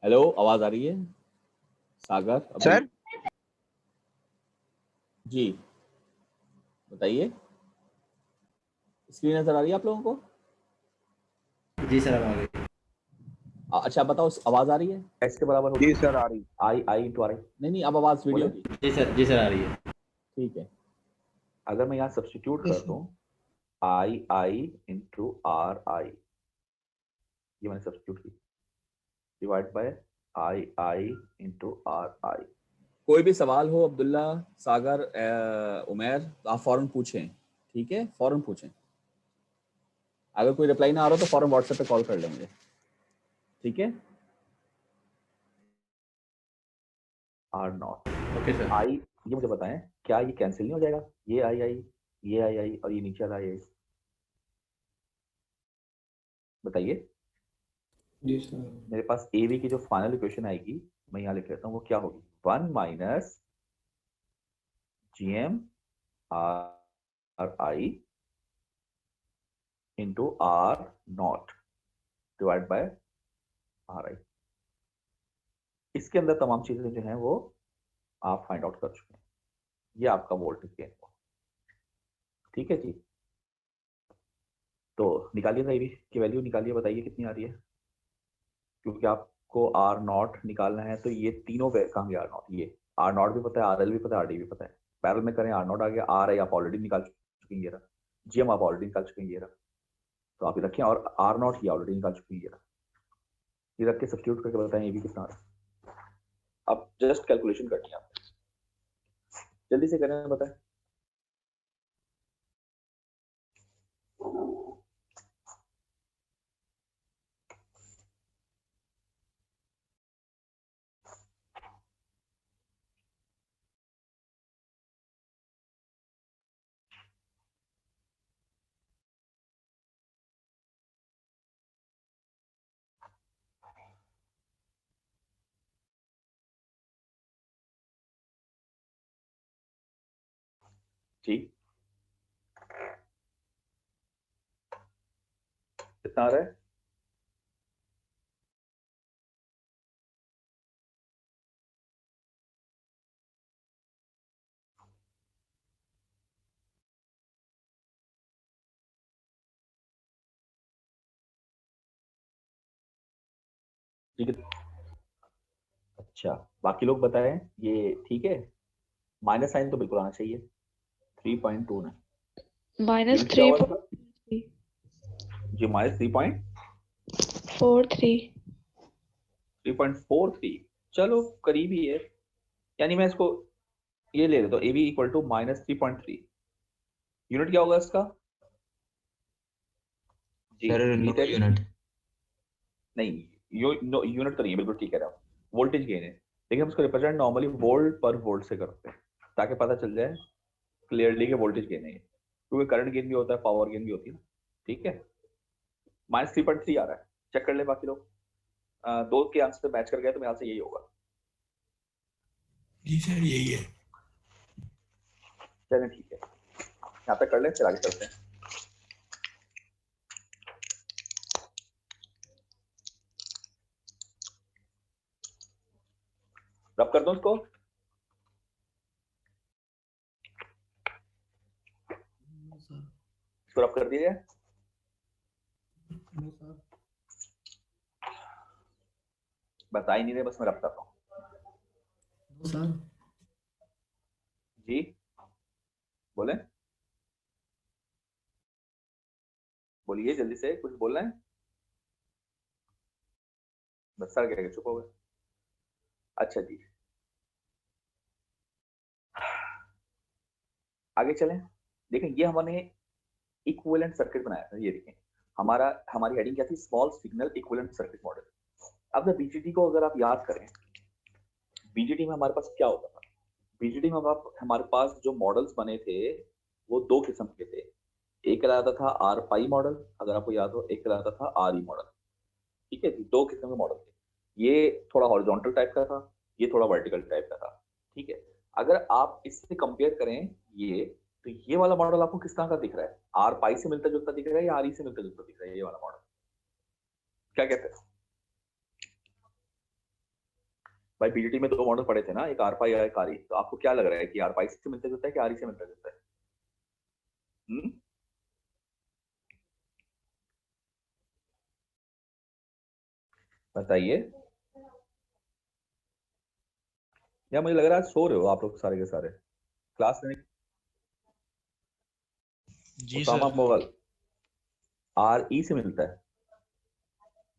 Hello, आवाज आ रही है? सागर सर जी बताइए। स्क्रीन नजर आ रही है आप लोगों को? जी सर आ गई। अच्छा बताओ, आवाज आ रही है? इसके बराबर होगी जी सर आ रही। आई आई इंटू आर आई। नहीं, अब आवाज वीडियो की। जी सर आ रही है। ठीक है, अगर मैं यहाँ सब्स्टिट्यूट कर दूं आई इंटू आर आई, ये मैंने सब्स्टिट्यूट की, divide by I into are आई। कोई भी सवाल हो अब्दुल्ला, सागर, उमैर, तो आप फौरन पूछें। ठीक है, फौरन पूछें। अगर कोई रिप्लाई ना आ रहा तो फौरन व्हाट्सएप पे कॉल कर लें मुझे। ठीक है, R naught. Okay sir. I, ये मुझे बताएं, क्या ये कैंसिल नहीं हो जाएगा? ये आई, ये आई और ये नीचे वाला आई। बताइए। जी सर। मेरे पास ए बी की जो फाइनल इक्वेशन आएगी, मैं यहाँ लिख लेता हूँ, वो क्या होगी? 1 minus G M R I into R not divide by R I. इसके अंदर तमाम चीजें जो हैं वो आप फाइंड आउट कर चुके हैं। ये आपका वोल्टेज गेन हुआ। ठीक है जी, तो निकालिए ना, ए बी की वैल्यू निकालिए, बताइए कितनी आ रही है। क्योंकि आपको आर नॉट निकालना है, तो ये तीनों कहाँ गया? आर नॉट, ये आर नॉट भी पता है, आर एल भी पता है, आर डी भी पता है। पैरेलल में करें, आर नॉट आ गया, आर आई आप ऑलरेडी निकाल चुके हैं, ये रहा। जी एम आप ऑलरेडी निकाल चुके हैं, ये रहा। तो आप ये रखें, और आर नॉट ये ऑलरेडी निकाल चुके हैं, ये रहा। ये रख के सब्स्टिट्यूट करके बताएं ये भी कितना आ रहा है। अब जस्ट कैलकुलेशन करनी है आपको, जल्दी से करें, बताएं। ठीक, कितना आ रहा है? ठीक है, अच्छा बाकी लोग बताएं, ये ठीक है? माइनस साइन तो बिल्कुल आना चाहिए। 3.2 ना, माइनस यूनिट क्या हुआ था? 3.3 जी माइनस 4.3 3.43। चलो करीब ही है। यानी मैं इसको ये ले लेता हूँ, A B equal to minus 3.3। Unit क्या होगा इसका? जी सर नो नीचे यूनिट। नहीं, यूनिट तो नहीं है, बिल्कुल ठीक है आप। वोल्टेज गेन है, लेकिन हम इसको रिप्रेजेंट नॉर्मली वोल्ट पर वोल्ट से करते हैं, ताकि पता चल जाए क्लियरली कि वोल्टेज गेन है ये। क्योंकि करंट गेन भी होता है, पावर गेन भी होती है ना। ठीक है, माइनस 3.3 आ रहा है, चेक कर ले बाकी लोग। दो के आंसर मैच कर गए तो मेरे ख्याल से यही होगा। जी सर यही है। चलें ठीक है, यहाँ तक कर लें, फिर आगे चलते हैं। रब कर दो इसको। इसको रब कर दिया जाए। बता ही नहीं रहे, बस मैं रब कर रहा हूँ। जी बोले, बोलिए जल्दी से, कुछ बोलना है? बस सर कह के चुप हो गए। अच्छा जी, आगे चलें। देखें, ये हमने इक्विवेलेंट सर्किट बनाया था, ये देखें। हमारी हेडिंग क्या थी? Small signal equivalent circuit model. अब जब बीजीटी को अगर आप याद करें, बीजीटी में हमारे पास क्या होता था? बीजीटी में हमारे पास जो मॉडल्स बने थे वो दो किस्म के थे। एक कहलाता था आर पाई मॉडल, अगर आपको याद हो, एक कहलाता था आर ई मॉडल। ठीक है जी, दो किस्म के मॉडल थे। ये थोड़ा हॉरिजॉन्टल टाइप का था, ये थोड़ा वर्टिकल टाइप का था। ठीक है, अगर आप इससे कंपेयर करें ये, तो ये वाला मॉडल आपको किस तरह का दिख रहा है? आर पाई से मिलता जुलता दिख रहा है या आर ई से मिलता जुलता दिख रहा है? ये वाला मॉडल क्या कहते हैं? भाई बीजीटी में दो मॉडल पड़े थे ना, एक आरपाई और एक आरई, तो आपको क्या लग रहा है कि आरपाई से मिलता जुलता है कि आरई से मिलता जुलता है? बताइए। या मुझे लग रहा है आज सो रहे हो आप लोग सारे के सारे, क्लास में। जी उसामा सर। मुगल आरई से मिलता है,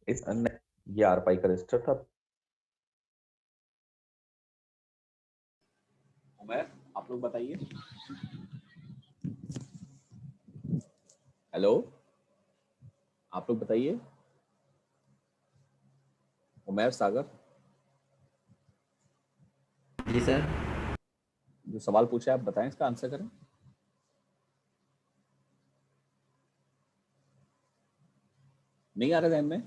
इस अन्य ये आरपाई का रजिस्टर था। उमर, आप लोग बताइए। हेलो, आप लोग बताइए। उमर, सागर, जी सर। जो सवाल पूछा है आप बताएं, इसका आंसर करें। नहीं आ रहा ध्यान में?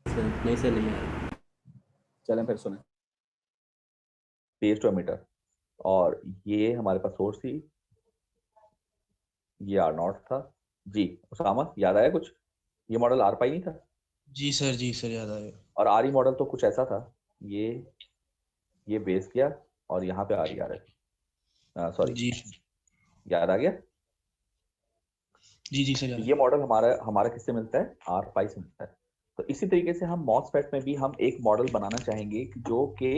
सर नहीं सर, नहीं आ रहा। चलें फिर सुने। पेज टू एमीटर, और ये हमारे पास सोर्स थी, ये आर नॉट था। जी उसामा, याद आया कुछ? ये मॉडल आर पाई नहीं था? जी सर याद आ गया। और आर ई मॉडल तो कुछ ऐसा था, ये बेस किया और यहाँ पे आर ई आ रहा है, सॉरी, जी याद आ गया। जी सर याद आ ये मॉडल हमारा हमारा किससे मिलता है? आर पाई से मिलता है। तो इसी तरीके से हम मॉसफेट में भी हम एक मॉडल बनाना चाहेंगे कि जो कि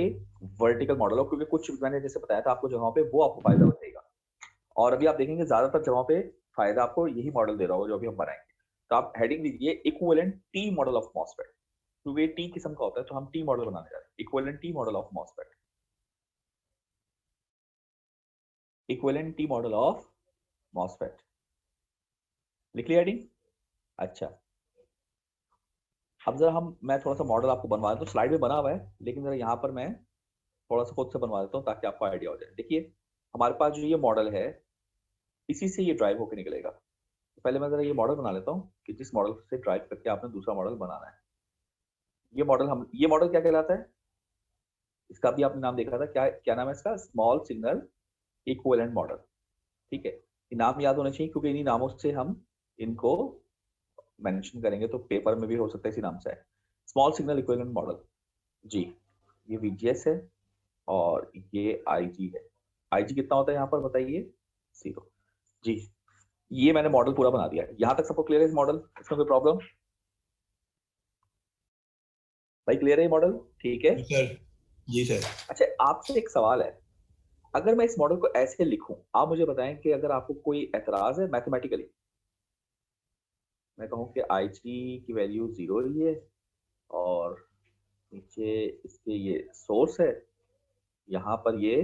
वर्टिकल मॉडल हो, क्योंकि कुछ मैंने जैसे बताया था आपको जगहों पे वो आपको फायदा बताएगा, और अभी आप देखेंगे ज्यादातर जगहों पे फायदा आपको यही मॉडल दे रहा होगा जो अभी हम बनाएंगे। तो आप हेडिंग दीजिए equivalent T model of MOSFET, क्योंकि ये टी किस्म का होता है तो हम टी मॉडल बनाने जा रहे हैं। Equivalent T model of MOSFET, equivalent T model of MOSFET, लिख लिया हेडिंग? अच्छा, अब जरा मैं थोड़ा सा मॉडल आपको बनवा देता हूँ, स्लाइड में बना हुआ है लेकिन जरा यहाँ पर मैं थोड़ा सा खुद से बनवा देता हूँ ताकि आपको आइडिया हो जाए। देखिए हमारे पास जो ये मॉडल है इसी से ये ड्राइव होकर निकलेगा। तो पहले मैं जरा ये मॉडल बना लेता हूँ कि जिस मॉडल से ड्राइव करके आपने दूसरा मॉडल बनाना है। ये मॉडल क्या कहलाता है? इसका भी आपने नाम देखा था, क्या क्या नाम है इसका? Small signal equivalent model. ठीक है, ये नाम याद होने चाहिए क्योंकि इन्हीं नामों से हम इनको मेंशन करेंगे, तो पेपर में भी हो सकता है इसी नाम से है, स्मॉल सिग्नल इक्विवेलेंट मॉडल। जी, ये वीजीएस है और ये आईजी है। आईजी कितना होता है यहाँ पर बताइए? 0। जी, ये मैंने मॉडल पूरा बना दिया। यहाँ तक सबको क्लियर है इस मॉडल? इसमें कोई प्रॉब्लम? भाई क्लियर है ये मॉडल? ठीक है। सर। जी सर। अच्छा, आपसे एक सवाल है, अगर मैं इस मॉडल को ऐसे लिखूं, आप मुझे बताएं कि अगर आपको कोई एतराज है मैथमेटिकली, मैं कहूं कि आई जी की वैल्यू 0 ही है और नीचे इसके ये सोर्स है, यहाँ पर ये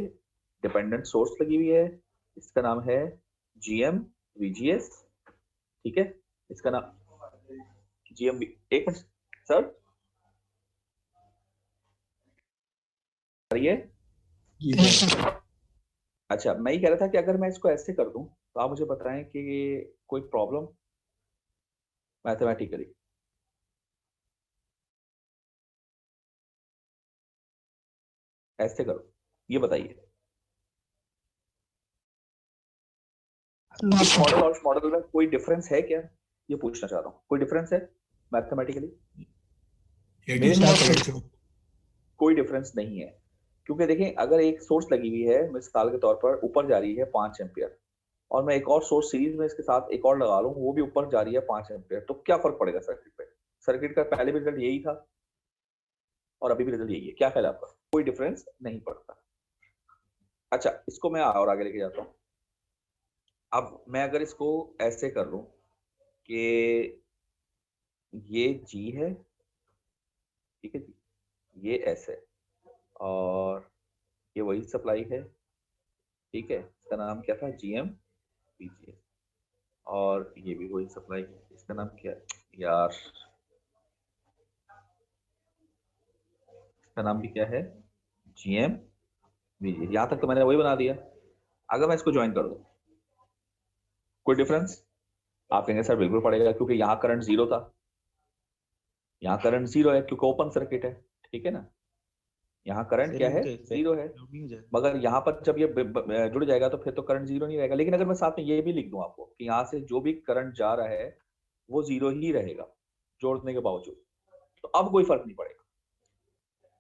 डिपेंडेंट सोर्स लगी हुई है, इसका नाम है जीएम वीजीएस, ठीक है, इसका नाम जीएम। एक मिनट सर, ये जी सर। अच्छा, मैं ये कह रहा था कि अगर मैं इसको ऐसे कर दूं तो आप मुझे बताएं कि कोई प्रॉब्लम मैथमेटिकली? ऐसे करो, ये बताइए। इस मॉडल और उस मॉडल में कोई डिफरेंस है क्या? ये पूछना चाह रहा हूँ, कोई डिफरेंस है मैथमेटिकली? मेरे साथ समझो। कोई डिफरेंस नहीं है, क्योंकि देखें अगर एक सोर्स लगी हुई है मिसाल के तौर पर ऊपर जा रही है 5 एम्पियर, और मैं एक और सोर्स सीरीज में इसके साथ एक और लगा लूं वो भी ऊपर जा रही है 5 एम्पियर, तो क्या फर्क पड़ेगा सर्किट पे? सर्किट का पहले भी रिजल्ट यही था और अभी भी रिजल्ट यही है। क्या ख्याल है आपका? कोई डिफरेंस नहीं पड़ता। अच्छा, इसको मैं और आगे लेके जाता हूँ। अब मैं अगर इसको ऐसे कर लूं कि ये जी है, ठीक है जी, ये एस है और ये वही सप्लाई है, ठीक है, इसका नाम क्या था? जीएम पीजीए, और ये भी वही सप्लाई है, इसका नाम क्या है यार? इसका नाम भी क्या है? GM VGA. यहाँ तक तो मैंने वही बना दिया। अगर मैं इसको ज्वाइन कर दूं, कोई डिफरेंस? आप कहेंगे सर बिल्कुल पड़ेगा, क्योंकि यहाँ करंट 0 था, यहाँ करंट 0 है क्योंकि ओपन सर्किट है, ठीक है ना, यहाँ करंट क्या है? 0 है। मगर यहाँ पर जब ये जुड़ जाएगा तो फिर तो करंट 0 नहीं रहेगा। लेकिन अगर मैं साथ में ये भी लिख दूं आपको कि यहाँ से जो भी करंट जा रहा है वो 0 ही रहेगा जोड़ने के बावजूद, तो अब कोई फर्क नहीं पड़ेगा।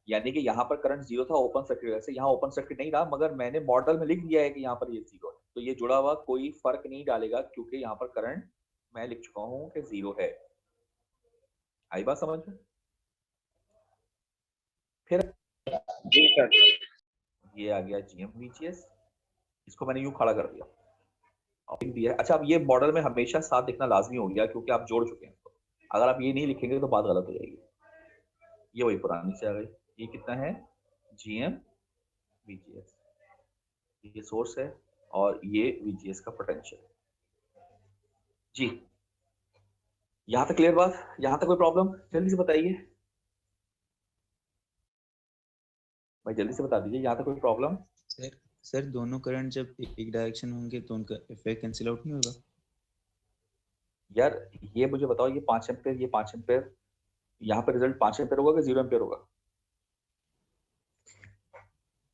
यानी कि यहाँ पर करंट जीरो था ओपन सर्किट वजह से, यहाँ ओपन सर्किट नहीं रहा, मगर मैंने मॉडल में लिख दिया है कि यहाँ पर ये जीरो है, तो ये जुड़ा हुआ कोई फर्क नहीं डालेगा क्योंकि यहाँ पर करंट मैं लिख चुका हूँ कि जीरो है। आई बात समझ में? फिर जी सर। ये आ गया GM/VGS, इसको मैंने यूं खड़ा कर दिया और लिख दिया। अच्छा, अब ये मॉडल में हमेशा साथ लिखना लाजमी हो गया क्योंकि आप जोड़ चुके हैं, तो अगर आप ये नहीं लिखेंगे तो बात गलत हो जाएगी। ये वही पुरानी से आ गई। ये कितना है? GM/VGS, ये सोर्स है और ये VGS का पोटेंशियल जी। यहाँ तक क्लियर बात? यहाँ तक कोई प्रॉब्लम? जल्दी से बताइए भाई, जल्दी से बता दीजिए, यहाँ तक कोई प्रॉब्लम? सर दोनों करंट जब एक डायरेक्शन होंगे तो उनका इफेक्ट कैंसिल आउट नहीं होगा? यार ये मुझे बताओ, ये 5 एम्पेयर, ये 5 एम्पेयर, यहाँ पे रिजल्ट 5 एम्पेयर होगा कि 0 एम्पेयर होगा?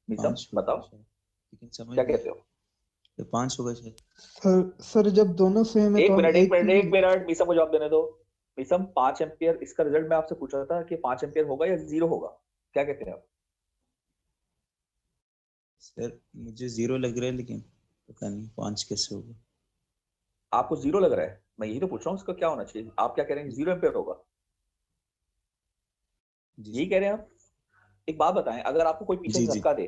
बताओ लेकिन समझ क्या कहते हो? तो 5 होगा शायद। सर जब दोनों सेम है एक तो मिनट मीसम को जवाब देने दो। मीसम, 5 एम्पियर इसका रिजल्ट मैं आपसे पूछ रहा था कि 5 एम्पियर होगा या 0 होगा, क्या कहते हैं आप? सर मुझे 0 लग रहा है लेकिन पता नहीं 5 कैसे होगा। आपको 0 लग रहा है? मैं यही तो पूछ रहा हूँ, इसका क्या होना चाहिए? आप क्या कह रहे हैं? 0 एम्पियर होगा, यही कह रहे हैं आप? एक बात बताएं, अगर आपको कोई पीछे से धक्का दे,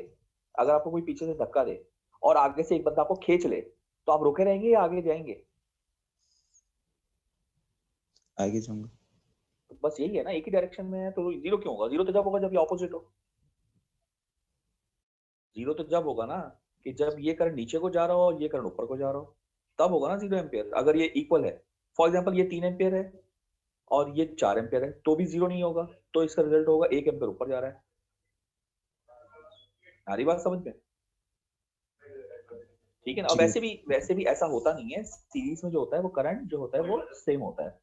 अगर आपको कोई पीछे से धक्का दे और आगे से एक बंदा आपको खींच ले, तो आप रुके रहेंगे या आगे जाएंगे? आगे जाऊंगा। तो बस यही है ना, एक ही डायरेक्शन में है तो 0 क्यों होगा? 0 तो जब होगा जब ये ऑपोजिट हो। 0 तो जब होगा ना कि जब ये करंट नीचे को जा रहा हो और ये करंट ऊपर को जा रहा हो, तब होगा ना 0 एम्पियर। अगर ये इक्वल है, फॉर एग्जांपल ये 3 एम्पियर है और ये 4 एम्पियर है, तो भी 0 नहीं होगा, तो इसका रिजल्ट होगा 1 एम्पियर ऊपर जा रहा है। आ रही बात समझ में? ठीक है ना? और वैसे भी ऐसा होता नहीं है, सीरीज में जो होता है वो करंट जो होता है वो सेम होता है,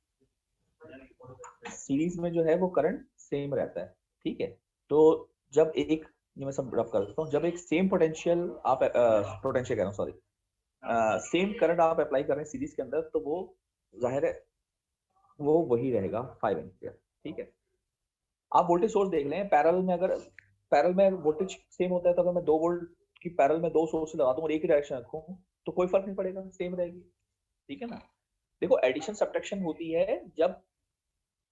सीरीज में जो है वो करंट सेम रहता है। ठीक है, तो जब एक, ये मैं सब रफ कर देता हूँ, जब एक सेम पोटेंशियल आप पोटेंशियल कह रहा हूँ सॉरी, सेम करंट आप अप्लाई कर रहे हैं सीरीज के अंदर, तो वो जाहिर है वो वही रहेगा 5 एम्पियर। ठीक है, आप वोल्टेज सोर्स देख लें पैरेलल में, अगर पैरेलल में वोल्टेज सेम होता है तो अगर मैं 2 वोल्ट की पैरेलल में 2 सोर्स लगा दूं और एक ही डायरेक्शन रखूं तो कोई फर्क नहीं पड़ेगा, सेम रहेगी। ठीक है ना? देखो, एडिशन सब्ट्रैक्शन होती है जब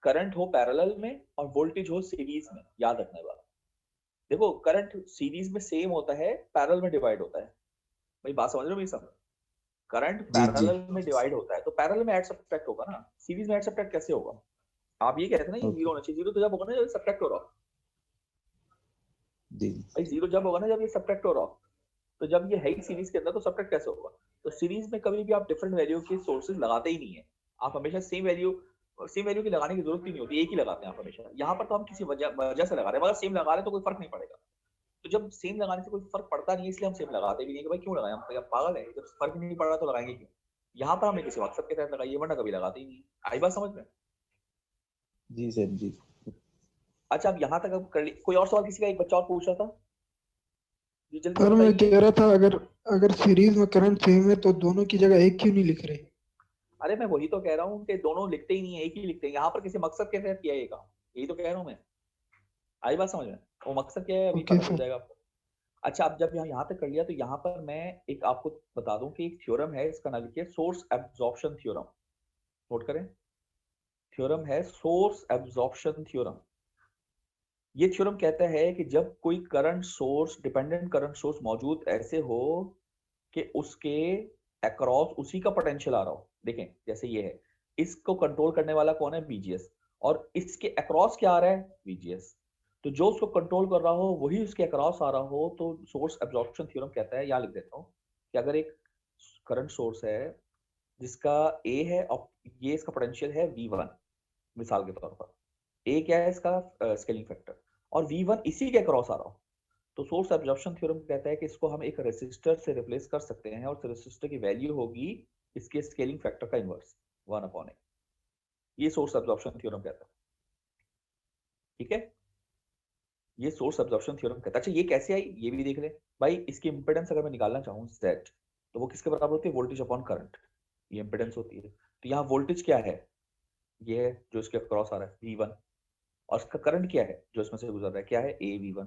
करंट हो पैरेलल में और वोल्टेज हो सीरीज में, याद रखने वाला। देखो, करंट सीरीज में सेम होता है, पैरेलल में डिवाइड होता है। भाई बात समझ रहे हो मेरी? सब करंट पैरेलल में डिवाइड होता है तो पैरेलल में ऐड सब्ट्रैक्ट होगा ना, सीरीज में ऐड सब्ट्रैक्ट कैसे होगा? आप ये कहते हैं ना ये 0 होना चाहिए, 0 तो जब होगा ना जब सब्ट्रैक्ट हो रहा हो। भाई 0 जब होगा ना जब ये सब्ट्रैक्ट हो रहा हो, तो जब ये है ही सीरीज के अंदर तो सब्ट्रैक्ट कैसे होगा? तो सीरीज में कभी भी आप डिफरेंट वैल्यू के सोर्सेज लगाते ही नहीं है, आप हमेशा सेम वैल्यू की लगाने की जरूरत ही नहीं होती, एक ही लगाते हैं आप हमेशा। यहाँ पर तो हम किसी वजह से लगा रहे हैं, मगर सेम लगा रहे हैं तो कोई फर्क नहीं पड़ेगा। तो जब सेम लगाने से कोई फर्क पड़ता नहीं है इसलिए हम सेम लगाते भी नहीं कि भाई क्यों लगाएं, हम क्या पागल है? जब फर्क नहीं पड़ रहा तो लगाएंगे क्यों? यहाँ पर हमने किसी मकसद के तहत लगाई है, वरना कभी लगाते ही नहीं। आई बात समझ में? जी सर जी। अच्छा, अब यहाँ तक अब कर ली। कोई और सवाल किसी का? एक बच्चा और पूछ रहा था, सर मैं कह रहा था अगर सीरीज में करंट सेम है तो दोनों की जगह एक क्यों नहीं लिख रहे? अरे मैं वही तो कह रहा हूँ कि दोनों लिखते ही नहीं है, एक ही लिखते हैं। यहाँ पर किसी मकसद के तहत किया है काम, यही तो कह रहा हूँ मैं। आई बात समझ में? वो मकसद क्या है अभी पता चल जाएगा आपको। अच्छा, अब जब यहाँ तक कर लिया तो यहाँ पर मैं एक आपको बता दूं कि एक थ्योरम है, इसका नाम लिखिए सोर्स एब्जॉर्प्शन थ्योरम। नोट करें, थ्योरम है सोर्स एब्जॉर्प्शन थ्योरम। ये थ्योरम कहता है कि जब कोई current source, dependent current source मौजूद ऐसे हो कि उसके अक्रॉस उसी का पोटेंशियल आ रहा हो। देखें जैसे ये है, इसको कंट्रोल करने वाला कौन है? VGS, और इसके अक्रॉस क्या आ रहा है? VGS। तो जो उसको कंट्रोल कर रहा हो वही उसके अक्रॉस आ रहा हो, तो सोर्स एब्जॉर्प्शन थ्योरम कहता है, यहाँ लिख देता हूँ कि अगर एक करंट सोर्स है जिसका A है और ये इसका पोटेंशियल है V1, मिसाल के तौर पर A क्या है इसका स्केलिंग फैक्टर, और V1 इसी के अक्रॉस आ रहा हो, तो सोर्स एब्जॉर्प्शन थ्योरम कहता है कि इसको हम एक रेसिस्टर से रिप्लेस कर सकते हैं और रेसिस्टर की वैल्यू होगी इसके स्केलिंग फैक्टर का इनवर्स 1/A। ये सोर्स एब्जॉर्प्शन थ्योरम कहता है। ठीक है, ये सोर्स एब्जॉर्प्शन थ्योरम कहता है। अच्छा, ये कैसे आई ये भी देख ले भाई। इसकी इंपेडेंस अगर मैं निकालना चाहूँ Z, तो वो किसके बराबर होती है? वोल्टेज अपॉन करंट, ये इंपेडेंस होती है। तो यहाँ वोल्टेज क्या है? ये है जो इसके क्रॉस आ रहा है V1, और उसका करंट क्या है जो इसमें से गुजर रहा है, क्या है ए V1।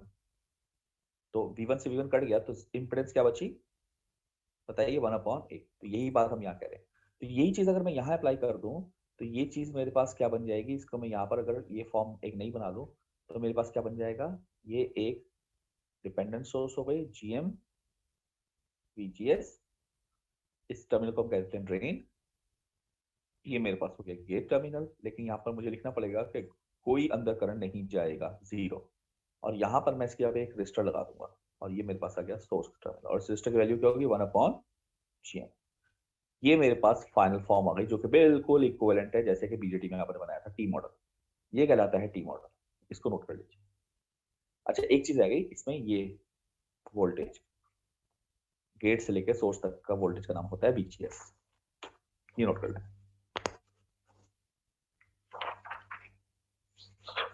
तो V1 से V1 कट गया तो इम्पीडेंस क्या बची, बताइए 1/8। तो यही बात हम यहाँ कह रहे हैं। तो यही चीज अगर मैं यहाँ अप्लाई कर दूं तो ये चीज मेरे पास क्या बन जाएगी, इसको मैं यहाँ पर अगर ये फॉर्म एक नहीं बना दूं तो मेरे पास क्या बन जाएगा, ये एक डिपेंडेंट सोर्स हो गई GM VGS, इस टर्मिनल को हम कहते हैं ड्रेन, ये मेरे पास हो गया गेट टर्मिनल। लेकिन यहाँ पर मुझे लिखना पड़ेगा कि कोई अंदर करंट नहीं जाएगा, 0। और यहाँ पर मैं इसके यहाँ पे एक रजिस्टर लगा दूंगा और ये मेरे पास आ गया सोर्स टर्मिनल, और इस रजिस्टर की वैल्यू क्या होगी 1/GM। ये मेरे पास फाइनल फॉर्म आ गई जो कि बिल्कुल इक्विवेलेंट है जैसे कि बीजेटी में आपने बनाया था टी मॉडल। ये कहलाता है टी मॉडल, इसको नोट कर लीजिए। अच्छा एक चीज आ गई इसमें, ये वोल्टेज गेट से लेकर सोर्स तक का वोल्टेज का नाम होता है VGS, ये नोट कर लें।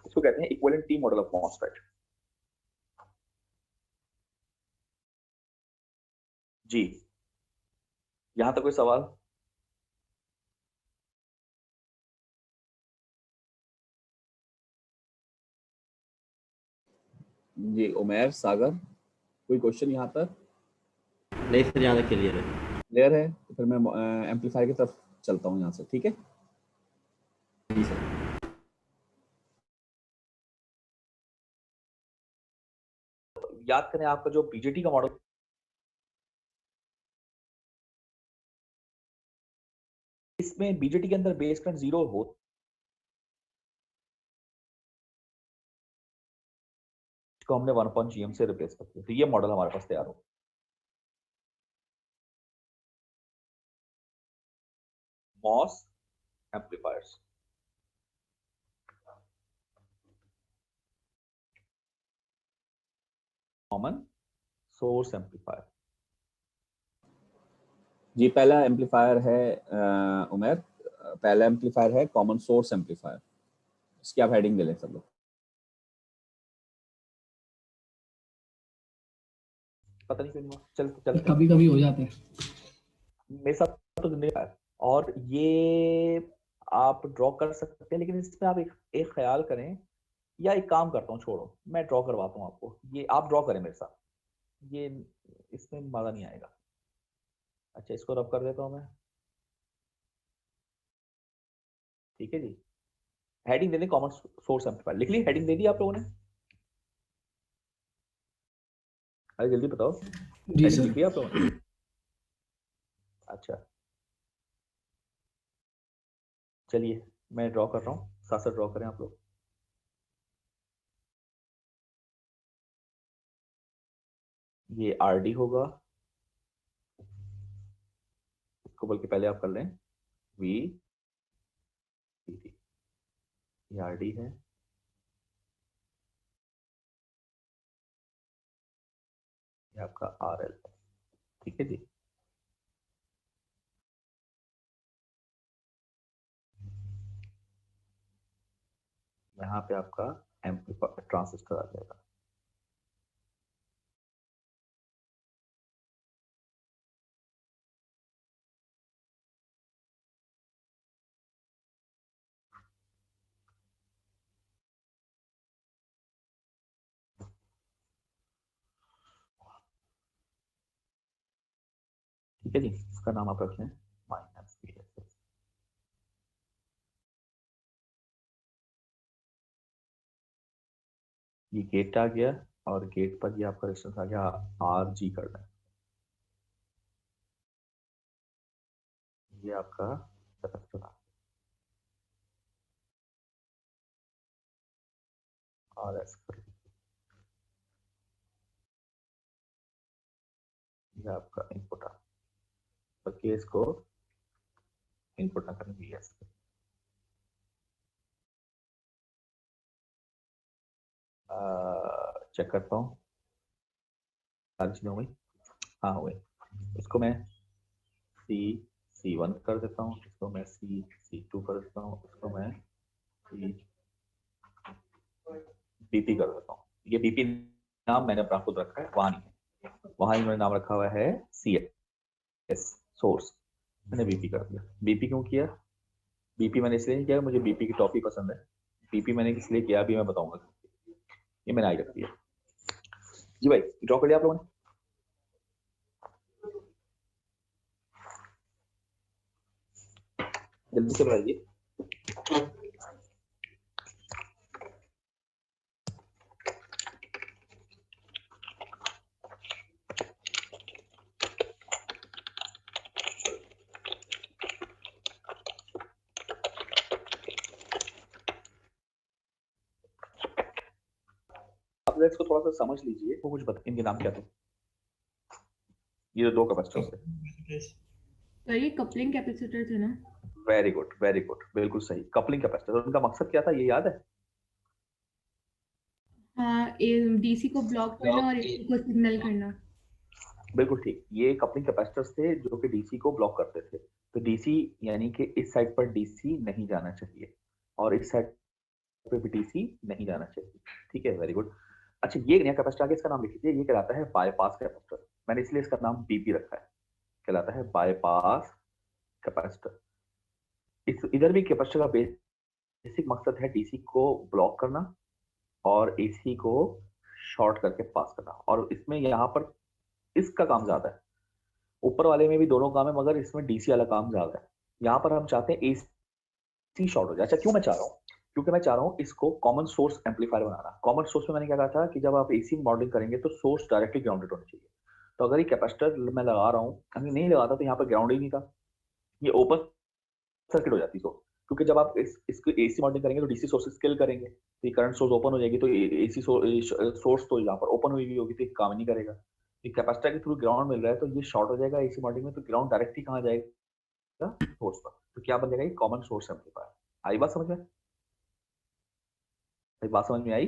इसको कहते हैं equivalent T model of MOSFET. जी यहां तक कोई सवाल? जी उमेर सागर, कोई क्वेश्चन यहाँ तक? नहीं सर, यहाँ तक क्लियर है। क्लियर है? तो फिर मैं एम्पलीफायर की तरफ चलता हूँ यहाँ से, ठीक है? जी सर। याद करें आपका जो बीजेटी का मॉडल, इसमें बीजेटी के अंदर बेस करंट 0 हो, इसको हमने 1/GM से रिप्लेस कर दिया। तो ये मॉडल हमारे पास तैयार हो। MOS amplifiers, common source amplifier. जी पहला एम्पलीफायर है उमेर, पहला एम्पलीफायर है कॉमन सोर्स एम्पलीफायर। इसकी आप हेडिंग दे लें सब लोग। पता नहीं क्यों चल कभी कभी हो जाते हैं मेरे साथ तो नहीं है। और ये आप ड्रॉ कर सकते हैं, लेकिन इसमें आप एक ख्याल करें, या एक काम करता हूँ, छोड़ो मैं ड्रॉ करवाता हूँ आपको, ये आप ड्रॉ करें मेरे साथ, ये इसमें मजा नहीं आएगा। अच्छा इसको रब कर देता हूँ मैं, ठीक है जी। हेडिंग दे दी कॉमन सोर्स एम्पलीफायर, लिख ली हेडिंग दे दी आप लोगों ने? अरे जल्दी बताओ, जी हेडिंग सर। लिख ली आप लोगों ने? अच्छा चलिए मैं ड्रॉ कर रहा हूँ, साथ साथ ड्रॉ करें आप लोग। ये RD होगा, इसको बल्कि पहले आप कर लें V, ये RD है, ये आपका RL है, ठीक है जी। यहाँ पे आपका एम्पलीफायर ट्रांजिस्टर आ जाएगा। ठीक है जी, इसका नाम आप रख लें -VSS। ये गेट आ गया और गेट पर ये आपका रेजिस्टेंस आ गया RG कर दें। ये आपका कैपेसिटर RS कर दें। ये आपका इनपुट आ, बल्कि इसको इनपुट ना करें VS। चेक करता हूँ सारी चीजें हो गई, हाँ हो गई। इसको मैं C1 कर देता हूँ, इसको मैं C2 कर देता हूँ, इसको मैं BP कर देता हूँ। ये BP नाम मैंने अपना खुद रखा है, वहां नहीं है, वहां ही मैंने नाम रखा हुआ है CS सोर्स, मैंने BP कर दिया। BP क्यों किया? BP मैंने इसलिए नहीं किया, मुझे BP की टॉफी पसंद है, पीपी मैंने इसलिए किया, अभी मैं बताऊंगा। ये मैंने आई रखी है जी भाई, ड्रॉ कर लिया आप लोगों ने? जल्दी से बताइए। आप जरा इसको थोड़ा सा समझ लीजिए, वो कुछ बता, इनके नाम क्या थे? ये दो कैपेसिटर थे। तो ये कपलिंग कैपेसिटर थे ना? वेरी गुड, वेरी गुड, बिल्कुल सही। कपलिंग कैपेसिटर, उनका मकसद क्या था ये याद है? हाँ, डीसी को ब्लॉक करना और एसी को सिग्नल करना। बिल्कुल ठीक। ये कपलिंग कैपेसिटर्स थे जो कि डीसी को ब्लॉक करते थे। तो डीसी यानी कि इस साइड पर डीसी नहीं जाना चाहिए और इस साइड पे भी डीसी नहीं जाना चाहिए। ठीक है, वेरी गुड। अच्छा, ये नया कैपेसिटर आगे इसका नाम लिख लीजिए, ये कहलाता है बाईपास कैपेसिटर। मैंने इसलिए इसका नाम बीपी रखा है, कहलाता है बाईपास कैपेसिटर। इस इधर भी कैपेसिटर का बेसिक मकसद है डीसी को ब्लॉक करना और एसी को शॉर्ट करके पास करना। और इसमें यहाँ पर इसका काम ज्यादा है, ऊपर वाले में भी दोनों काम है, मगर इसमें डीसी वाला काम ज्यादा है। यहाँ पर हम चाहते हैं एसी शॉर्ट हो जाए। अच्छा, क्यों मैं चाह रहा हूँ? क्योंकि मैं चाह रहा हूँ इसको कॉमन सोर्स एम्पलीफायर बनाना। कॉमन सोर्स में मैंने क्या कहा था कि जब आप एसी मॉडलिंग करेंगे तो सोर्स डायरेक्टली ग्राउंडेड होना चाहिए। तो अगर ये कैपेसिटर मैं लगा रहा हूँ, अगर नहीं लगाता तो यहाँ पर ग्राउंड ही नहीं था, ये ओपन सर्किट हो जाती। तो क्योंकि जब आप इसको एसी मॉडलिंग करेंगे तो डीसी सोर्सेस किल करेंगे, तो ये करंट सोर्स ओपन हो जाएगी, तो एसी सोर्स तो यहाँ पर ओपन हुई हुई होगी, तो ये काम ही नहीं करेगा। कैपेसिटर के थ्रू ग्राउंड मिल रहा है तो ये शॉर्ट हो जाएगा एसी मॉडलिंग में, तो ग्राउंड डायरेक्टली कहाँ जाएगा? सोर्स पर। तो क्या बन जाएगा? ये कॉमन सोर्स एम्पलीफायर। आई बात समझ में? भाई बात समझ में आई?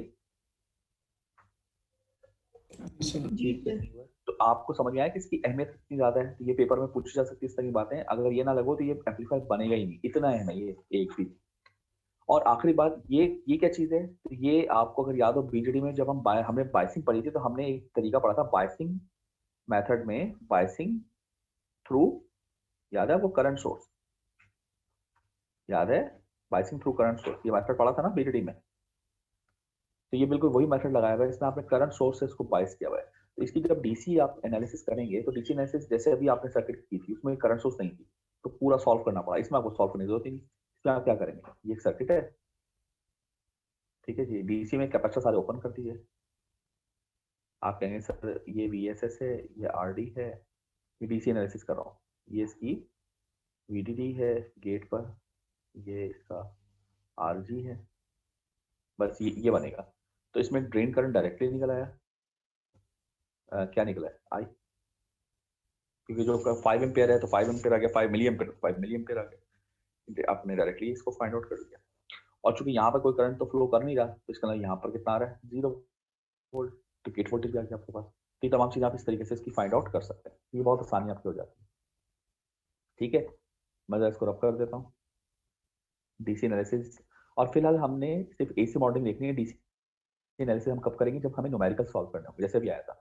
जी सर। तो आपको समझ में आया कि इसकी अहमियत कितनी ज्यादा है? तो ये पेपर में पूछी जा सकती है इस तरह की बातें। अगर ये ना लगो तो ये एम्पलीफायर बनेगा ही नहीं, इतना अहम है ये एक भी। और आखिरी बात, ये क्या चीज है? तो ये आपको अगर याद हो, बीजेडी में जब हमने बायसिंग पढ़ी थी तो हमने एक तरीका पढ़ा था बायसिंग मेथड में, बायसिंग थ्रू, याद है आपको? करंट सोर्स याद है? बायसिंग थ्रू करंट सोर्स, ये मेथड पढ़ा था ना बीजेडी में। तो ये बिल्कुल वही मेथड लगाया हुआ है, इसमें आपने करंट सोर्स से इसको बायस किया हुआ है। तो इसकी जब डीसी आप एनालिसिस करेंगे तो डीसी एनालिसिस जैसे अभी आपने सर्किट की थी उसमें करंट सोर्स नहीं थी, तो पूरा सॉल्व करना पड़ा। इसमें आपको सॉल्व करने की जरूरत ही नहीं। इसमें आप क्या करेंगे? ये एक सर्किट है, ठीक है जी, डीसी में कैपेसिटर सारे ओपन कर दीजिए। आप कहेंगे सर ये VSS है, ये RD है, ये डीसी एनालिसिस कर रहा हूँ, ये इसकी VDD है गेट पर, ये इसका RG है, बस ये बनेगा। तो इसमें ड्रेन करंट डायरेक्टली निकल आया। क्या निकला है? आई, क्योंकि जो 5 एम्पियर है तो 5 एम्पियर आ गया, 5 मिली एम्पियर तो 5 मिली एम्पियर आ गया। आपने डायरेक्टली इसको फाइंड आउट कर दिया। और चूंकि यहाँ पर कोई करंट तो फ्लो कर नहीं रहा, तो इसका यहाँ पर कितना आ रहा है? 0 वोल्ट, तो गेट वोल्टेज भी आ गया आपके पास। तो ये तमाम चीजें आप इस तरीके से इसकी फाइंड आउट कर सकते हैं। ये बहुत आसानी आपकी हो जाती है। ठीक है, मैं जरा इसको रब कर देता हूँ, डीसी एनालिसिस। और फिलहाल हमने सिर्फ एसी मॉडलिंग देखनी है। डीसी एनालिसिस हम कब करेंगे? जब हमें न्यूमेरिकल सॉल्व करना होगा, जैसे भी आया था।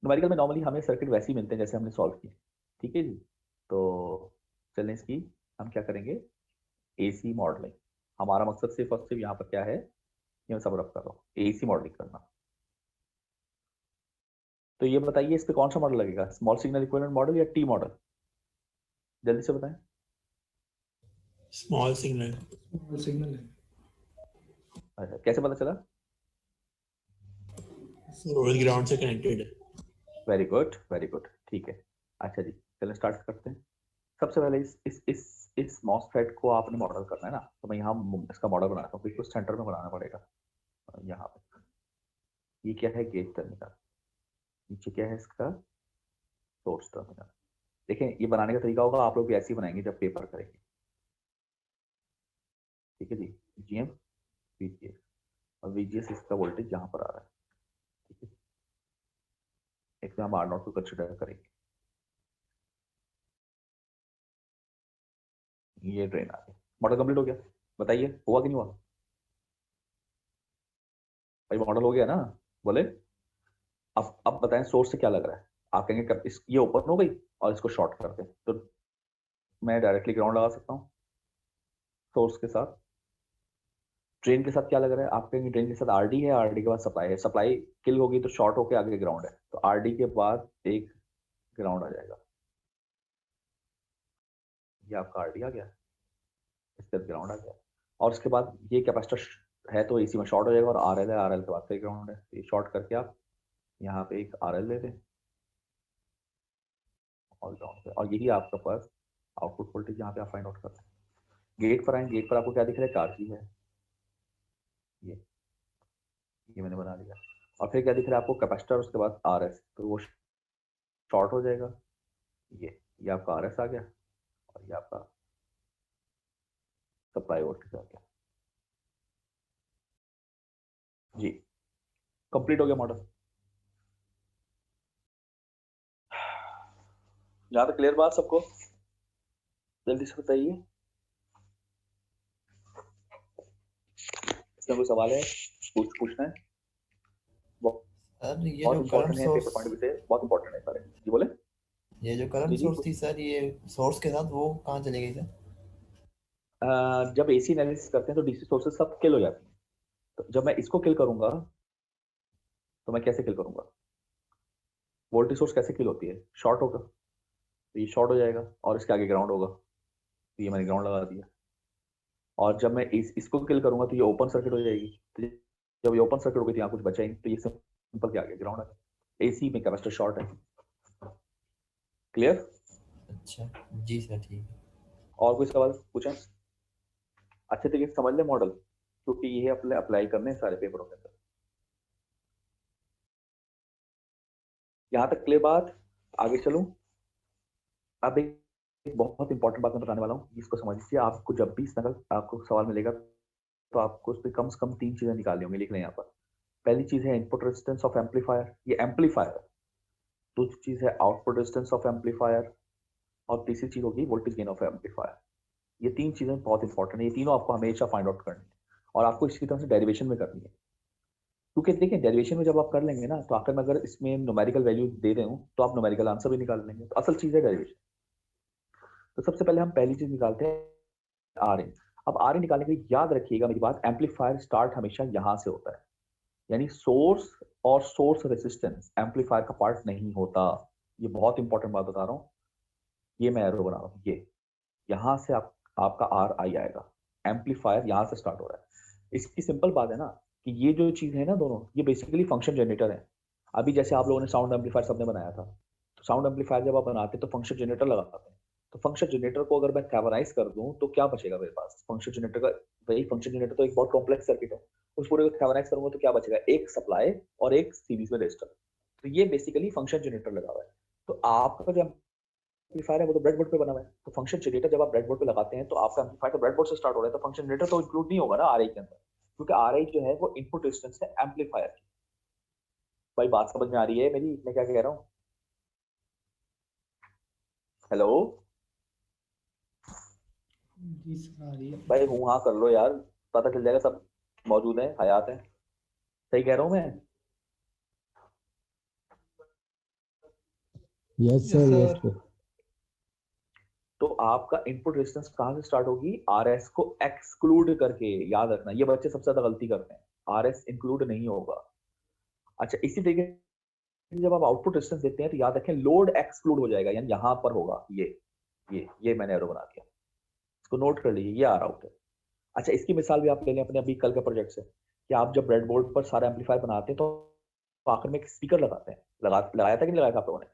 न्यूमेरिकल में नॉर्मली हमें सर्किट वैसे ही मिलते हैं जैसे हमने सॉल्व किए। ठीक है जी, तो चलें इसकी हम क्या करेंगे? AC modelling. हमारा मकसद सिर्फ और सिर्फ यहाँ पर क्या है, ये मैं सब रब कर रहा हूँ, एसी मॉडलिंग करना। तो ये बताइए इस पे कौन सा मॉडल लगेगा? स्मॉल सिग्नल इक्विवेलेंट मॉडल या टी मॉडल? जल्दी से बताएं। Small signal. सिग्नल है। अच्छा, कैसे पता चला? सोर्स ग्राउंड से कनेक्टेड है। वेरी गुड, वेरी गुड, ठीक है। अच्छा जी, चलें स्टार्ट करते हैं। सबसे पहले इस मॉसफेट को आपने मॉडल करना है ना, तो मैं यहाँ इसका मॉडल बनाता हूँ, बिल्कुल सेंटर में बनाना पड़ेगा। यहाँ पे ये क्या है? Gate terminal. नीचे क्या है इसका? Source terminal. देखें, ये बनाने का तरीका होगा, आप लोग भी ऐसे ही बनाएंगे जब पेपर करेंगे। ठीक है जी, GM VGS और VGS इसका वोल्टेज यहाँ पर आ रहा है। ठीक है, इसमें हम R0 को कंसिडर करेंगे। ये ड्रेन आ गया। मॉडल कंप्लीट हो गया? बताइए हुआ कि नहीं हुआ? भाई मॉडल हो गया ना? बोले। अब बताएं सोर्स से क्या लग रहा है? आप कहेंगे कब ये ओपन हो गई और इसको शॉर्ट कर दें, तो मैं डायरेक्टली ग्राउंड लगा सकता हूँ सोर्स के साथ। ड्रेन के साथ क्या लग रहा है आपके? ड्रेन के साथ आरडी है, आरडी के बाद सप्लाई है, सप्लाई किल होगी तो शॉर्ट होके आगे ग्राउंड है, तो आरडी के बाद एक ग्राउंड आ जाएगा, ये आपका आरडी आ गया, इसके बाद ग्राउंड आ गया, और उसके बाद ये कैपेसिटर है तो एसी में शॉर्ट हो जाएगा, और आरएल है, आरएल के बाद फिर ग्राउंड है, ये शॉर्ट करके आप यहाँ पे एक आरएल ले लें और ग्राउंड पे, और यही आपका पास आउटपुट वोल्टेज यहाँ पे आप फाइंड आउट करते हैं। गेट पर आए, गेट पर आपको क्या दिख रहा है? चार्ज है, ये मैंने बना लिया, और फिर क्या दिख रहा है आपको? कैपेसिटर, उसके बाद आरएस, तो वो शॉर्ट हो जाएगा, ये आपका आरएस आ गया, और ये आपका सप्लाई वोल्टेज आ गया। जी कंप्लीट हो गया मॉडल। यहाँ तक क्लियर बात सबको? जल्दी से बताइए, इसमें कोई सवाल है पूछना है? सर ये बहुत जो इंपॉर्टेंट करंट है, पेपर सोर्स, पॉइंट भी से बहुत इंपॉर्टेंट है सारे। जी बोले? ये जो करंट जी, सोर्स थी सर, ये सोर्स के साथ वो कहाँ चली गई सर? जब एसी एनालिसिस करते हैं तो डीसी सोर्सेस सब किल हो जाती हैं, तो जब मैं इसको किल करूंगा तो मैं कैसे किल करूंगा? वोल्टेज सोर्स कैसे किल होती है? शॉर्ट होगा, तो ये शॉर्ट हो जाएगा, और इसके आगे ग्राउंड होगा, तो ये मैंने ग्राउंड लगा दिया, और जब मैं इसको किल करूंगा तो ये ओपन सर्किट हो जाएगी, तो जब ये ओपन सर्किट हो गई तो यहाँ कुछ बचा ही नहीं, तो ये सिंपल क्या आ गया? ग्राउंड आ गया। एसी में कैपेसिटर शॉर्ट है। क्लियर? अच्छा जी सर, ठीक है। और कोई सवाल पूछा? अच्छे तरीके से समझ ले मॉडल, क्योंकि ये अप्लाई करने हैं सारे पेपरों के अंदर। यहाँ तक क्लियर बात? आगे चलूं? अब एक बहुत इंपॉर्टेंट बात मैं बताने वाला हूँ, इसको समझ लीजिए। आपको जब भी इस तरह आपको सवाल मिलेगा तो आपको उस पर कम से कम 3 चीजें निकालनी होंगी, लिख लें यहाँ पर। पहली चीज है इनपुट रेजिस्टेंस ऑफ एम्पलीफायर, ये एम्पलीफायर है। दूसरी चीज है आउटपुट रेजिस्टेंस ऑफ एम्पलीफायर, और तीसरी चीज होगी वोल्टेज गेन ऑफ एम्पलीफायर। ये 3 चीजें बहुत इंपॉर्टेंट है, ये तीनों आपको हमेशा फाइंड आउट करनी है, और आपको इसकी तरह से डेरिवेशन में करनी है, क्योंकि देखिए डेरिवेशन में जब आप कर लेंगे ना तो आखिर में अगर इसमें न्यूमेरिकल वैल्यू दे रहे हूँ तो आप न्यूमेरिकल आंसर भी निकाल लेंगे, तो असल चीज है डेरिवेशन। तो सबसे पहले हम पहली चीज निकालते हैं आर इन। अब आर इन निकालने के लिए याद रखिएगा मेरी बात, एम्पलीफायर स्टार्ट हमेशा यहाँ से होता है, यानी सोर्स और सोर्स रेजिस्टेंस एम्पलीफायर का पार्ट नहीं होता। ये बहुत इंपॉर्टेंट बात बता रहा हूँ, ये मैं एरो बना रहा हूँ, ये यहाँ से आपका आर आई आएगा, एम्पलीफायर यहाँ से स्टार्ट हो रहा है। इसकी सिंपल बात है ना कि ये जो चीज है ना दोनों, ये बेसिकली फंक्शन जनरेटर है। अभी जैसे आप लोगों ने साउंड एम्पलीफायर सबने बनाया था, तो साउंड एम्पलीफायर जब आप बनाते हैं तो फंक्शन जनरेटर लगाते हैं, तो फंक्शन जनरेटर को अगर मैं कैवराइज कर दूं तो क्या बचेगा मेरे पास? फंक्शन जनरेटर का वही फंक्शन जनरेटर तो एक बहुत कॉम्प्लेक्स सर्किट है, उस पूरे को कैवराइज करूंगा तो क्या बचेगा? एक सप्लाई और एक सीरीज में रेजिस्टर। तो ये बेसिकली फंक्शन जनरेटर लगा हुआ है। तो आपका जो एम्पलीफायर है वो तो ब्रेडबोर्ड पे बना हुआ है, तो फंक्शन जनरेटर जब आप ब्रेडबोर्ड पे लगाते हैं तो आपका एम्पलीफायर तो ब्रेडबोर्ड से स्टार्ट हो रहा है, तो फंक्शन जनरेटर तो इंक्लूड नहीं होगा ना आरआई के अंदर, क्योंकि आरआई जो है वो इनपुट रेजिस्टेंस है एम्पलीफायर की। भाई बात समझ में आ रही है मेरी, मैं क्या कह रहा हूँ? हेलो जी सर, आ रही है। भाई हूँ हाँ कर लो यार, पता चल जाएगा सब मौजूद है, हयात है। सही कह रहा हूँ मैं? Yes sir. तो आपका इनपुट रेजिस्टेंस कहां से स्टार्ट होगी? आरएस को एक्सक्लूड करके। याद रखना, ये बच्चे सबसे ज्यादा गलती करते हैं, आरएस इंक्लूड नहीं होगा। अच्छा, इसी तरीके से जब आप आउटपुट रेजिस्टेंस देते हैं तो याद रखें लोड एक्सक्लूड हो जाएगा, यानी यहां पर होगा ये मैंने एरो बना दिया, इसको नोट कर लीजिए, ये आ रहा होगा। अच्छा, इसकी मिसाल भी आप ले लें अपने अभी कल के प्रोजेक्ट से, कि आप जब ब्रेडबोर्ड पर सारा एम्पलीफायर बनाते हैं तो आखिर में एक स्पीकर लगाते हैं, लगाया था कि नहीं लगाया था आप लोगों ने?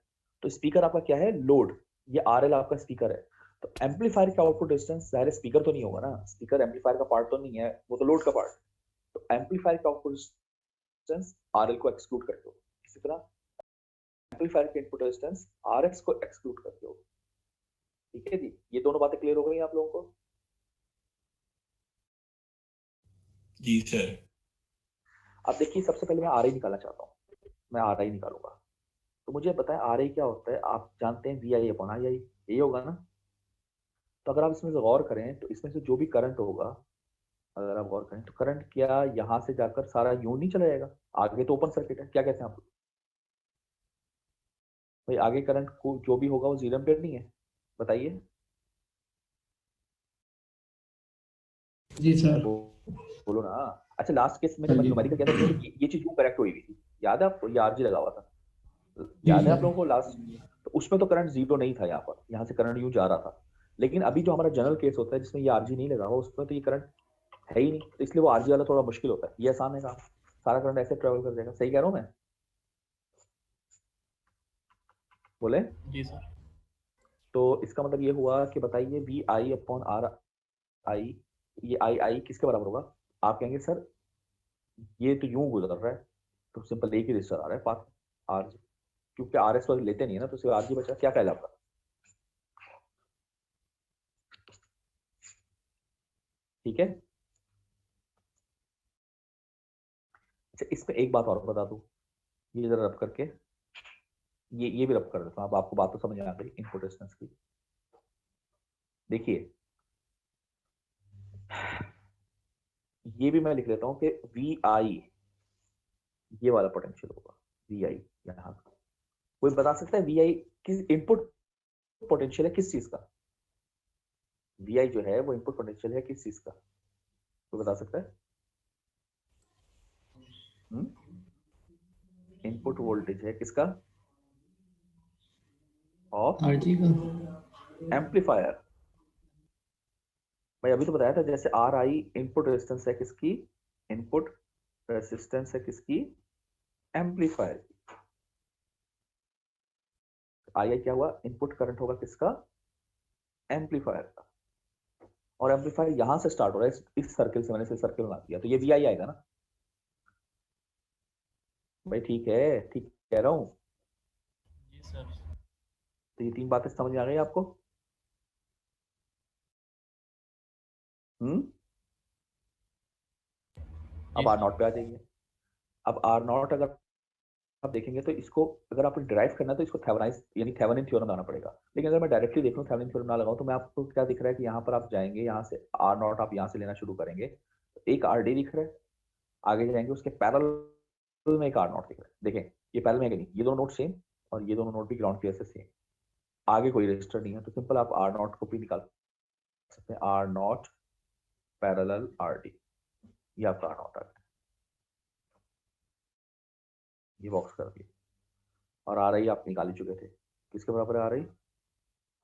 तो स्पीकर आपका क्या है? लोड। ये आरएल आपका स्पीकर है। तो एम्पलीफायर का आउटपुट रेजिस्टेंस जाहिर स्पीकर तो नहीं होगा ना, स्पीकर एम्पलीफायर का पार्ट तो नहीं है, वो तो लोड का पार्ट। तो एम्पलीफायर का आउटपुट रेजिस्टेंस आरएल को एक्सक्लूड करके हो, इसी तरह एम्पलीफायर के इनपुट रेजिस्टेंस आरएस को एक्सक्लूड करके हो। ठीक है जी, ये दोनों बातें क्लियर हो गई आप लोगों को? जी सर। अब देखिए, सबसे पहले मैं आरआई निकालना चाहता हूँ, मैं आरआई निकालूंगा। तो मुझे बताएं आरआई क्या होता है? आप जानते हैं वी आई अपॉन आई, यही होगा ना? तो अगर आप इसमें से गौर करें तो इसमें से जो भी करंट होगा, अगर आप गौर करें तो करंट क्या यहाँ से जाकर सारा यूं नहीं चला जाएगा? आगे तो ओपन सर्किट है, क्या कहते हैं आप? भाई आगे करंट को जो भी होगा वो 0 एम्पीयर नहीं है, बताइए। जी सर। बोलो ना। अच्छा लास्ट केस में जब हाँ मैंने जी। न्यूमेरिकल किया था तो ये चीज क्यों करेक्ट हुई थी, याद है आपको? ये आरजी लगा हुआ था, जी याद है आप सर। लोगों को लास्ट? तो उसमें तो करंट जीरो नहीं था, यहाँ पर यहाँ से करंट यूं जा रहा था। लेकिन अभी जो हमारा जनरल केस होता है जिसमें ये आरजी नहीं लगा हुआ, उसमें तो ये करंट है ही नहीं, तो इसलिए वो आरजी वाला थोड़ा मुश्किल होता है। ये आसान है काम, सारा करंट ऐसे ट्रेवल कर जाएगा। सही कह रहा हूँ मैं? बोले? जी सर। तो इसका मतलब ये हुआ कि बताइए V I upon R I, ये आई आई किसके बराबर होगा? आप कहेंगे सर ये तो यूं गुजर रहा है, तो सिंपल एक ही रजिस्टर आ रहा है पाथ आर जी, क्योंकि आर एस वाले लेते नहीं है ना, तो सिर्फ आर जी बचा। क्या कहला आपका? ठीक है। अच्छा इसमें एक बात और बता दूं, ये जरा रब करके, ये भी रब कर देता हूँ। अब आपको बात तो समझ आ गई इनपुट रेजिस्टेंस की। देखिए ये भी मैं लिख लेता हूँ कि वी आई ये वाला पोटेंशियल होगा, वी आई यहाँ का। कोई बता सकता है वी आई किस इनपुट पोटेंशियल है किस चीज का? वी आई जो है वो इनपुट पोटेंशियल है किस चीज का? कोई बता सकता है? इनपुट वोल्टेज है किसका? ऑफ आरजी का। एम्पलीफायर। भाई अभी तो बताया था, जैसे आर आई इनपुट रेजिस्टेंस है किसकी? इनपुट रेजिस्टेंस है किसकी? एम्पलीफायर की। आई आई क्या हुआ? इनपुट करंट होगा किसका? एम्पलीफायर का। और एम्पलीफायर यहां से स्टार्ट हो रहा है, इस सर्किल से, मैंने इसे सर्किल बना दिया, तो ये वी आई आएगा ना भाई? ठीक है, ठीक कह रहा हूँ। जी सर। तो ये तीन बातें समझ में आ गई आपको? अब आर नॉट पे आ जाइए। अब आर नॉट अगर आप देखेंगे तो इसको अगर आपको डिराइव करना है तो इसको थेवेनिन यानी थेवेनिन थ्योरम लगाना पड़ेगा। लेकिन अगर मैं डायरेक्टली देख लूं, थेवेनिन थ्योरम ना लगाऊं, तो मैं आपको क्या दिख रहा है कि यहाँ पर आप जाएंगे, यहाँ से आर नॉट आप यहाँ से लेना शुरू करेंगे तो एक आर डी दिख रहा है, आगे जाएंगे उसके पैरेलल में एक आर नॉट दिख रहा है। देखें ये पैरेलल में नहीं, ये दोनों नोट सेम और ये दोनों नोट भी ग्राउंड क्लियर से सेम, आगे कोई रजिस्टर नहीं है, तो सिंपल आप आर नॉट को भी निकाल सकते हैं। R not parallel R D, ये आपका आर नॉट आ गया, ये बॉक्स कर दिया। और आ रही आप निकाल ही चुके थे, किसके बराबर आ रही?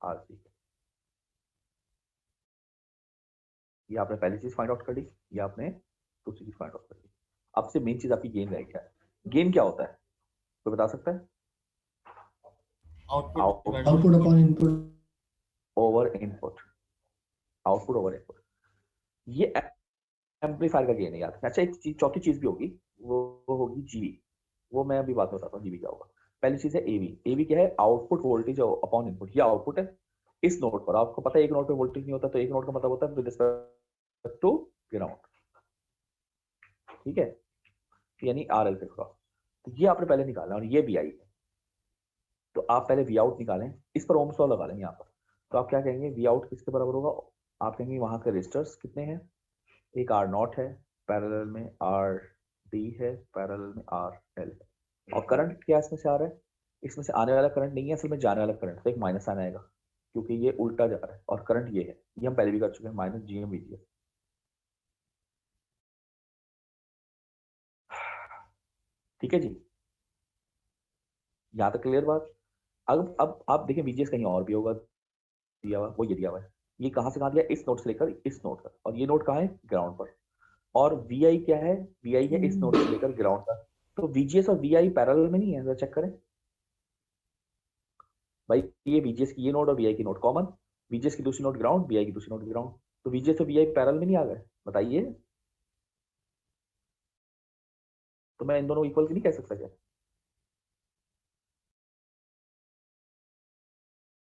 R C. ये आपने पहली चीज फाइंड आउट कर ली, ये आपने दूसरी चीज फाइंड आउट कर ली। अब से मेन चीज आपकी गेन रह गया है। गेन क्या होता है कोई बता सकता है? Output upon input. Over input, output over input, ये एम्पलीफायर का गेन है याद। अच्छा एक चीज, चौथी चीज भी होगी, वो होगी जीवी। वो मैं अभी बात बताता हूँ जीवी क्या होगा। पहली चीज है एवी। एवी क्या है? Output voltage upon input. ये आउटपुट है इस नोड पर। आपको पता है एक नोड पे वोल्टेज नहीं होता, तो एक नोड का मतलब होता है विद रिस्पेक्ट टू ग्राउंड, ठीक है, यानी आर एल पे क्रॉस। तो ये आपने पहले निकाला और ये वी आई है, तो आप पहले वी आउट निकालें, इस पर ओम्स लॉ लगा लें यहाँ पर। तो आप क्या कहेंगे? वी आउट किसके बराबर होगा? आप कहेंगे वहां के रेजिस्टर्स कितने हैं? एक आर नॉट है, पैरेलल में आर डी है, पैरेलल में आर एल है, और करंट क्या इसमें से आ रहा है? इसमें से आने वाला करंट नहीं है, असल में जाने वाला करंट, तो एक माइनस साइन आएगा क्योंकि ये उल्टा जा रहा है, और करंट ये है, ये हम पहले भी कर चुके हैं, minus G M V T. ठीक है जी, यहाँ तक क्लियर बात? अब आप देखें वीजीएस कहीं और भी होगा दिया हुआ, वो ये दिया हुआ है। ये कहाँ से कहाँ दिया? इस नोड से लेकर इस नोड तक, और ये नोड कहाँ है? ग्राउंड पर। और वी आई क्या है? वी आई है इस नोड से लेकर ग्राउंड तक। तो वीजीएस और वी आई पैरेलल में नहीं है, जरा चेक करें भाई। ये वीजीएस की ये नोड और वी आई की नोड कॉमन, वीजीएस की दूसरी नोड ग्राउंड, वी आई की दूसरी नोड ग्राउंड, तो वीजीएस और वी आई पैरेलल में नहीं आ गए? बताइए, तो मैं इन दोनों इक्वल नहीं कह सकता क्या?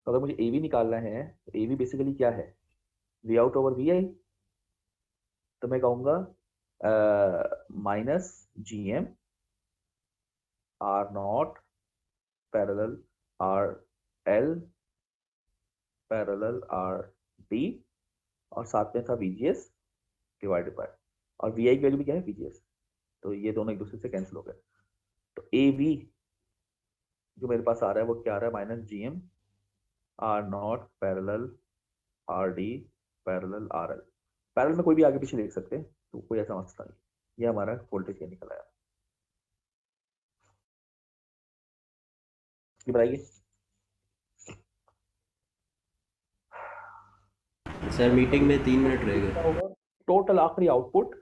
तो अगर मुझे ए वी निकालना है तो ए वी बेसिकली क्या है? V out over V I. तो मैं कहूंगा minus G M R not parallel R L parallel R D, और साथ में था वीजीएस डिवाइडेड बाय, और वी आई की वैल्यू भी क्या है? वीजीएस। तो ये दोनों एक दूसरे से कैंसिल हो गए, तो ए वी जो मेरे पास आ रहा है वो क्या आ रहा है? Minus G M R not parallel R D parallel R L. Parallel में कोई भी आगे पीछे लिख सकते हैं, तो कोई ऐसा मसला नहीं, ये हमारा वोल्टेज ये निकल आया। ये बताइए सर मीटिंग में 3 मिनट रह गए। क्या होगा टोटल आखिरी आउटपुट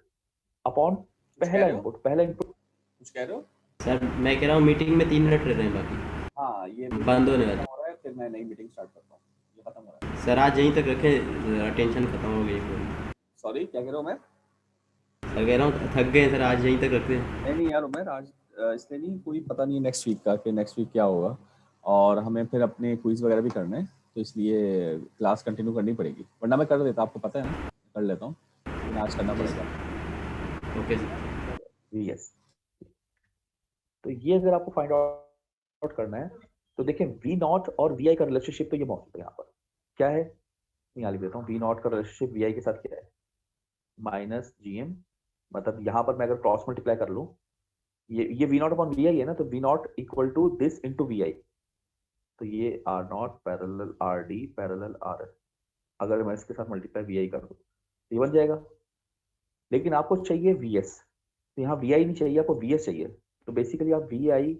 अपॉन पहला इनपुट। पहला इनपुट कुछ कह रहे हो? सर मैं कह रहा हूँ मीटिंग में 3 मिनट रह रहे हैं बाकी। हाँ, ये बंद होने वाला। खत्म हो रहा है, फिर मैं नई मीटिंग स्टार्ट करता हूँ। ये खत्म हो रहा है। सर आज यहीं तक रखें, टेंशन खत्म हो गई पूरी। सॉरी, क्या कह रहा हूँ मैं? सर कह रहा हूँ थक गए सर, आज यहीं तक रखते हैं। नहीं यार उमर, आज इसलिए नहीं, कोई पता नहीं है नेक्स्ट वीक का कि नेक्स्ट वीक क्या होगा, और हमें फिर अपने क्विज वगैरह भी करने हैं, तो इसलिए क्लास कंटिन्यू करनी पड़ेगी, वरना मैं कर देता, आपको पता है ना, कर लेता हूँ, लेकिन आज करना पड़ेगा। Okay sir. यस। तो ये अगर आपको फाइंड आउट करना है तो देखिए वी नॉट और वी आई का रिलेशनशिप तो ये मौजूद है यहाँ पर। क्या है, मैं यहाँ लिख देता हूँ, वी नॉट का रिलेशनशिप वी आई के साथ क्या है, माइनस जी एम, मतलब यहाँ पर मैं अगर क्रॉस मल्टीप्लाई कर लूँ, ये V naught upon V I है ना, तो V naught equal to this into V I, तो ये R not parallel R D parallel R S, अगर मैं इसके साथ मल्टीप्लाई वी आई कर दूँ ये बन जाएगा। लेकिन आपको चाहिए वी एस, तो यहाँ वी आई नहीं चाहिए, आपको वी एस चाहिए, तो बेसिकली आप वी आई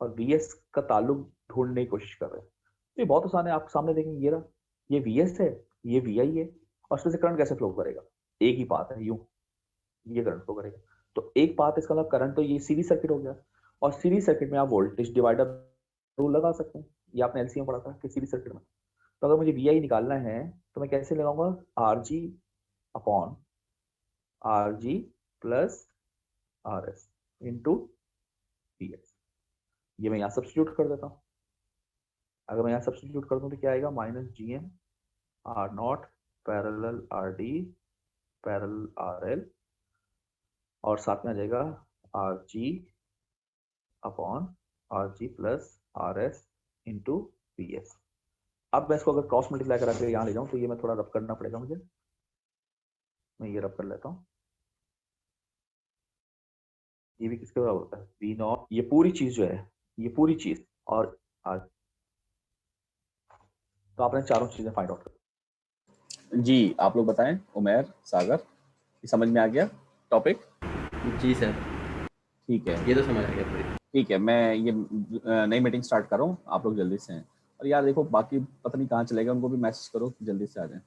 और वी एस का ताल्लुक ढूंढने की कोशिश कर रहे हैं। तो ये बहुत आसान है, आपके सामने देखेंगे ये रहा, ये वी एस है, ये वी आई है, और उसमें से करंट कैसे फ्लो करेगा, एक ही पाथ है, यूं ये करंट फ्लो करेगा। तो एक पाथ, इसका मतलब करंट, तो ये सीरीज सर्किट हो गया, और सीरीज सर्किट में आप वोल्टेज डिवाइडर रूल लगा सकते हैं, ये आपने एलसीएम पढ़ा था कि सीरीज सर्किट में। तो अगर मुझे वी आई निकालना है तो मैं कैसे लगाऊंगा, are G upon R G plus R S into V S, ये मैं यहाँ सब्स्टिट्यूट कर देता हूँ। अगर मैं यहाँ सब्स्टिट्यूट कर दूँ तो क्या आएगा, minus G M R not parallel R D parallel R L, और साथ में आ जाएगा R G upon R G plus R S into V S. अब मैं इसको अगर क्रॉस मल्टीप्लाई करा के यहाँ ले जाऊँ तो ये मैं थोड़ा रब करना पड़ेगा मुझे, मैं ये रब कर लेता हूँ। ये भी किसके बराबर होता है, वी नॉट, ये पूरी चीज जो है, ये पूरी चीज, और आज तो आपने चारों चीजें फाइंड आउट कर। जी आप लोग बताएं, उमर, सागर, ये समझ में आ गया टॉपिक? जी सर ठीक है, ये तो समझ आ गया पूरी। ठीक है, मैं ये नई मीटिंग स्टार्ट कर रहा हूँ, आप लोग जल्दी से हैं। और यार देखो बाकी पता नहीं कहाँ चले गए, उनको भी मैसेज करो जल्दी से आ जाएं।